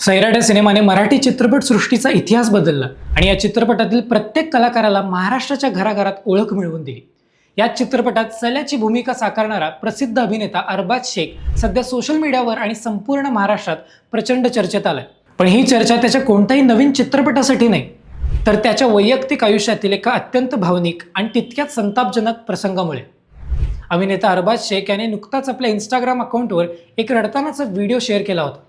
सैराट या सिनेमाने मराठी चित्रपटसृष्टीचा इतिहास बदलला आणि या चित्रपटातील प्रत्येक कलाकाराला महाराष्ट्राच्या घराघरात ओळख मिळवून दिली। या चित्रपटात सल्याची भूमिका साकारणारा प्रसिद्ध अभिनेता अरबाज शेख सध्या सोशल मीडियावर आणि संपूर्ण महाराष्ट्रात प्रचंड चर्चेत आलाय। पण ही चर्चा त्याच्या कोणत्याही नवीन चित्रपटासाठी नाही, तर त्याच्या वैयक्तिक आयुष्यातील एका अत्यंत भावनिक आणि तितक्याच संतापजनक प्रसंगामुळे। अभिनेता अरबाज शेख याने नुकताच आपल्या इंस्टाग्राम अकाउंटवर एक रडतानाचा व्हिडिओ शेअर केला होता।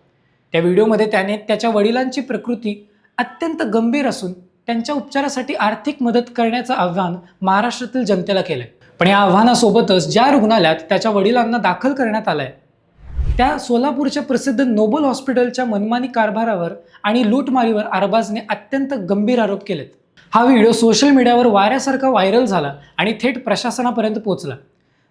त्या व्हिडिओमध्ये त्याने त्याच्या वडिलांची प्रकृती अत्यंत गंभीर असून त्यांच्या उपचारासाठी आर्थिक मदत करण्याचं आव्हान महाराष्ट्रातील जनतेला केलंय। पण या आव्हानासोबतच ज्या रुग्णालयात त्याच्या वडिलांना दाखल करण्यात आलंय त्या सोलापूरच्या प्रसिद्ध नोबल हॉस्पिटलच्या मनमानी कारभारावर आणि लूटमारीवर अरबाजने अत्यंत गंभीर आरोप केलेत। हा व्हिडिओ सोशल मीडियावर वाऱ्यासारखा व्हायरल झाला आणि थेट प्रशासनापर्यंत पोहोचला।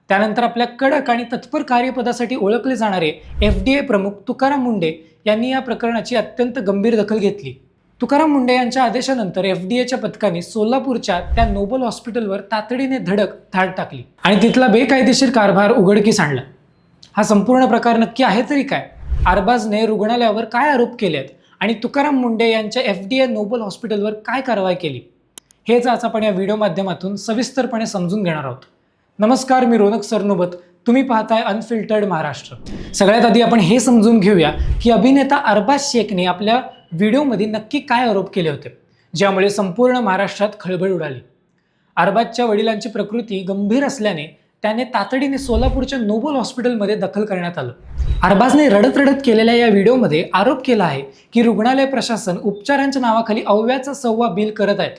त्यानंतर आपल्या कडक आणि तत्पर कार्यपदासाठी ओळखले जाणारे FDA प्रमुख तुकाराम मुंढे यांनी या प्रकरणाची अत्यंत गंभीर दखल घेतली। तुकाराम मुंढे यांच्या आदेशानंतर FDAच्या पथकाने सोलापूरच्या त्या नोबल हॉस्पिटलवर तातडीने धडक धाड टाकली आणि तिथला बेकायदेशीर कारभार उघडकीस आणला। हा संपूर्ण प्रकार नक्की आहे तरी काय? अरबाजने रुग्णालयावर काय आरोप केलेत आणि तुकाराम मुंढे यांच्या FDA नोबल हॉस्पिटलवर काय कारवाई केली, हेच आज आपण या व्हिडिओ माध्यमातून सविस्तरपणे समजून घेणार आहोत। नमस्कार, मी रोनक सरनोबत, तुम्ही पाहताय अनफिल्टर्ड महाराष्ट्र। सगळ्यात आधी आपण हे समजून घेऊया की अभिनेता अरबाज शेखने आपल्या व्हिडिओमध्ये नक्की काय आरोप केले होते, ज्यामुळे संपूर्ण महाराष्ट्रात खळबळ उडाली। अरबाजच्या वडिलांची प्रकृती गंभीर असल्याने त्याने तातडीने सोलापूरच्या नोबल हॉस्पिटलमध्ये दाखल करण्यात आलं। अरबाजने रडत रडत केलेल्या या व्हिडिओमध्ये आरोप केला आहे की रुग्णालय प्रशासन उपचारांच्या नावाखाली अव्याचा सव्वा बिल करत आहेत।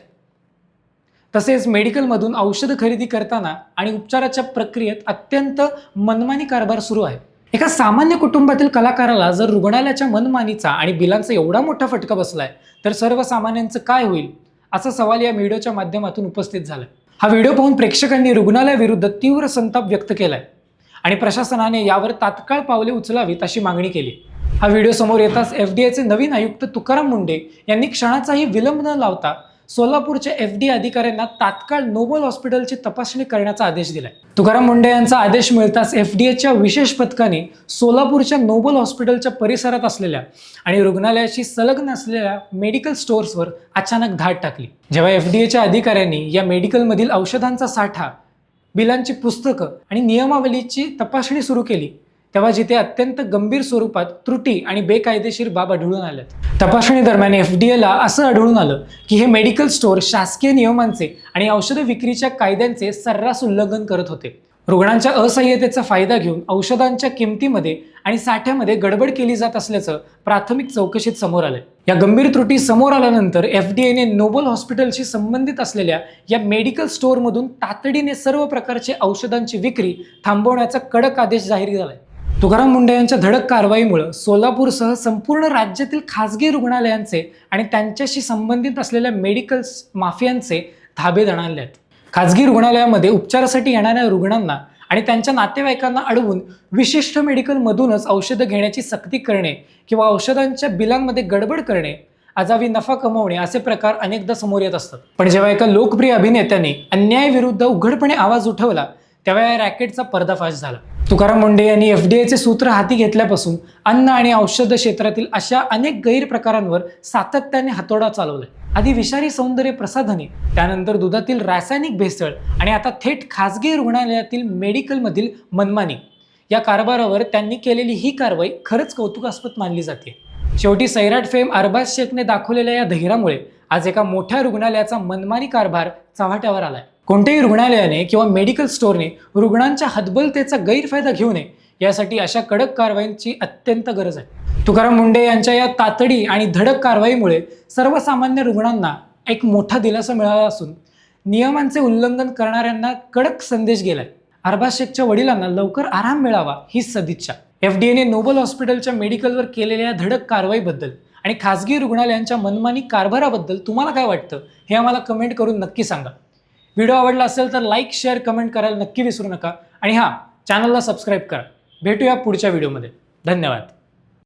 तसेच मेडिकलमधून औषधं खरेदी करताना आणि उपचाराच्या प्रक्रियेत अत्यंत मनमानी कारभार सुरू आहे। एका सामान्य कुटुंबातील कलाकाराला जर रुग्णालयाच्या मनमानीचा आणि बिलांचा एवढा मोठा फटका बसलाय तर सर्वसामान्यांचं काय होईल, असा सवाल या व्हिडिओच्या माध्यमातून उपस्थित झालाय। हा व्हिडिओ पाहून प्रेक्षकांनी रुग्णालयाविरुद्ध तीव्र संताप व्यक्त केलाय आणि प्रशासनाने यावर तात्काळ पावले उचलावीत अशी मागणी केली। हा व्हिडिओ समोर येताच FDAचे नवीन आयुक्त तुकाराम मुंढे यांनी क्षणाचाही विलंब न लावता सोलापूरच्या FDA अधिकाऱ्यांना तात्काळ नोबल हॉस्पिटलची तपासणी करण्याचा आदेश दिलाय। तुकाराम मुंढे यांचा आदेश मिळताच FDAच्या विशेष पथकाने सोलापूरच्या नोबल हॉस्पिटलच्या परिसरात असलेल्या आणि रुग्णालयाशी संलग्न असलेल्या मेडिकल स्टोअर्सवर अचानक धाड टाकली। जेव्हा FDAच्या अधिकाऱ्यांनी या मेडिकलमधील औषधांचा साठा, बिलांची पुस्तकं आणि नियमावलीची तपासणी सुरू केली, तेव्हा जिथे अत्यंत गंभीर स्वरूपात त्रुटी आणि बेकायदेशीर बाब आढळून आल्यात। तपासणी दरम्यान FDAला असं आढळून आलं की हे मेडिकल स्टोअर शासकीय नियमांचे आणि औषध विक्रीच्या कायद्यांचे सर्रास उल्लंघन करत होते। रुग्णांच्या असहाय्यतेचा फायदा घेऊन औषधांच्या किमतीमध्ये आणि साठ्यामध्ये गडबड केली जात असल्याचं प्राथमिक चौकशीत समोर आलंय। या गंभीर त्रुटी समोर आल्यानंतर FDAने नोबल हॉस्पिटलशी संबंधित असलेल्या या मेडिकल स्टोअरमधून तातडीने सर्व प्रकारचे औषधांची विक्री थांबवण्याचा कडक आदेश जाहीर झालाय। तुकाराम मुंढे यांच्या धडक कारवाईमुळे सोलापूरसह संपूर्ण राज्यातील खासगी रुग्णालयांचे आणि त्यांच्याशी संबंधित असलेल्या मेडिकल माफियांचे धाबे दणाणले आहेत। खासगी रुग्णालयामध्ये उपचारासाठी येणाऱ्या रुग्णांना आणि त्यांच्या नातेवाईकांना अडवून विशिष्ट मेडिकलमधूनच औषधं घेण्याची सक्ती करणे किंवा औषधांच्या बिलांमध्ये गडबड करणे, अजावी नफा कमवणे असे प्रकार अनेकदा समोर येत असतात। पण जेव्हा एका लोकप्रिय अभिनेत्याने अन्यायाविरुद्ध उघडपणे आवाज उठवला तेव्हा या रॅकेटचा पर्दाफाश झाला। तुकाराम मुंढे यांनी FDAचे सूत्र हाती घेतल्यापासून अन्न आणि औषध क्षेत्रातील अशा अनेक गैरप्रकारांवर सातत्याने हातोडा चालवलाय। आधी विषारी सौंदर्य प्रसाधने, त्यानंतर दुधातील रासायनिक भेसळ आणि आता थेट खासगी रुग्णालयातील मेडिकलमधील मनमानी या कारभारावर त्यांनी केलेली ही कारवाई खरंच कौतुकास्पद मानली जाते। शेवटी सैराट फेम अरबाज शेखने दाखवलेल्या या धैर्यामुळे आज एका मोठ्या रुग्णालयाचा मनमानी कारभार चव्हाट्यावर आलाय। कोणत्याही रुग्णालयाने किंवा मेडिकल स्टोअरने रुग्णांच्या हतबलतेचा गैरफायदा घेऊ नये, यासाठी अशा कडक कारवाईंची अत्यंत गरज आहे। तुकाराम मुंढे यांच्या या तातडी आणि धडक कारवाईमुळे सर्वसामान्य रुग्णांना एक मोठा दिलासा मिळाला असून नियमांचे उल्लंघन करणाऱ्यांना कडक संदेश गेलाय। अरबाज शेखच्या वडिलांना लवकर आराम मिळावा हीच सदिच्छा। FDAने नोबल हॉस्पिटलच्या मेडिकलवर केलेल्या धडक कारवाईबद्दल आणि खासगी रुग्णालयांच्या मनमानी कारभाराबद्दल तुम्हाला काय वाटतं, हे आम्हाला कमेंट करून नक्की सांगा। व्हिडिओ आवडला असेल तर लाईक, शेअर, कमेंट करायला नक्की विसरू नका आणि हां, चॅनलला सबस्क्राईब करा। भेटूया पुढच्या व्हिडिओमध्ये। धन्यवाद।